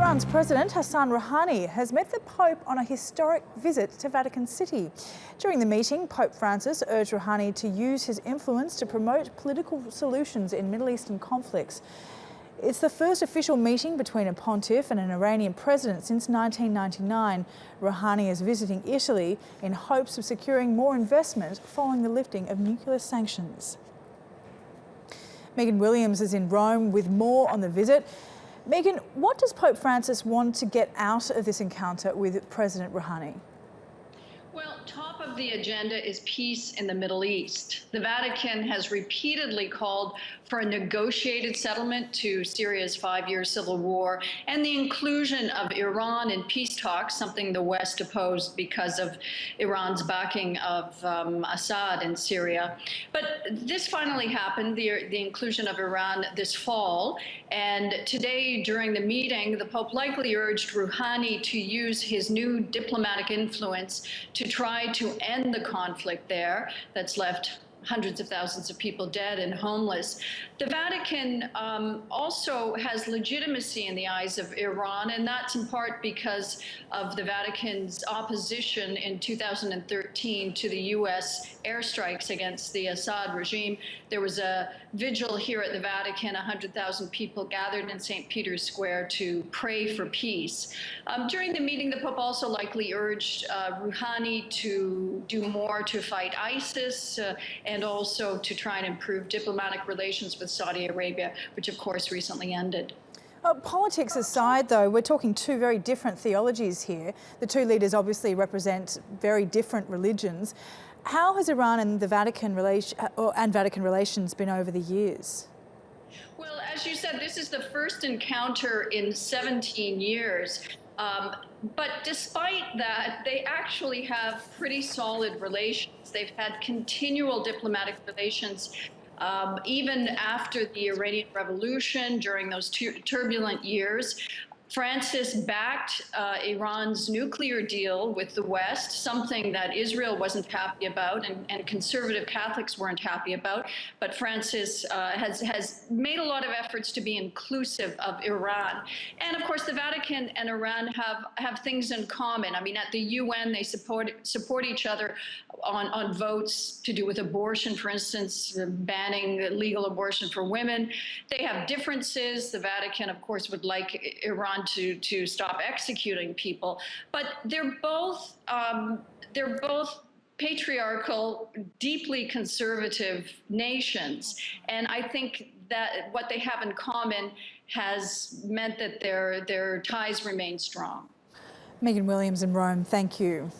Iran's President Rouhani has met the Pope on a historic visit to Vatican City. During the meeting, Pope Francis urged Rouhani to use his influence to promote political solutions in Middle Eastern conflicts. It's the first official meeting between a pontiff and an Iranian president since 1999. Rouhani is visiting Italy in hopes of securing more investment following the lifting of nuclear sanctions. Megan Williams is in Rome with more on the visit. Megan, what does Pope Francis want to get out of this encounter with President Rouhani? Well, top of the agenda is peace in the Middle East. The Vatican has repeatedly called for a negotiated settlement to Syria's 5-year civil war and the inclusion of Iran in peace talks, something the West opposed because of Iran's backing of Assad in Syria. But this finally happened, the inclusion of Iran this fall. And today, during the meeting, the Pope likely urged Rouhani to use his new diplomatic influence to try to end the conflict there that's left hundreds of thousands of people dead and homeless. The Vatican also has legitimacy in the eyes of Iran, and that's in part because of the Vatican's opposition in 2013 to the U.S. airstrikes against the Assad regime. There was a vigil here at the Vatican. 100,000 people gathered in St. Peter's Square to pray for peace. During the meeting, the Pope also likely urged Rouhani to do more to fight ISIS and also to try and improve diplomatic relations with Saudi Arabia, which of course recently ended. Politics aside, though, we're talking two very different theologies here. The two leaders obviously represent very different religions. How has Iran and the Vatican relations been over the years? Well, as you said, this is the first encounter in 17 years. But despite that, they actually have pretty solid relations. They've had continual diplomatic relations even after the Iranian Revolution, during those turbulent years. Francis backed Iran's nuclear deal with the West, something that Israel wasn't happy about and conservative Catholics weren't happy about. But Francis has made a lot of efforts to be inclusive of Iran. And of course, the Vatican and Iran have things in common. I mean, at the UN, they support each other on votes to do with abortion, for instance, banning legal abortion for women. They have differences. The Vatican, of course, would like Iran to stop executing people, but they're both patriarchal, deeply conservative nations, and I think that what they have in common has meant that their ties remain strong. Megan Williams in Rome, thank you.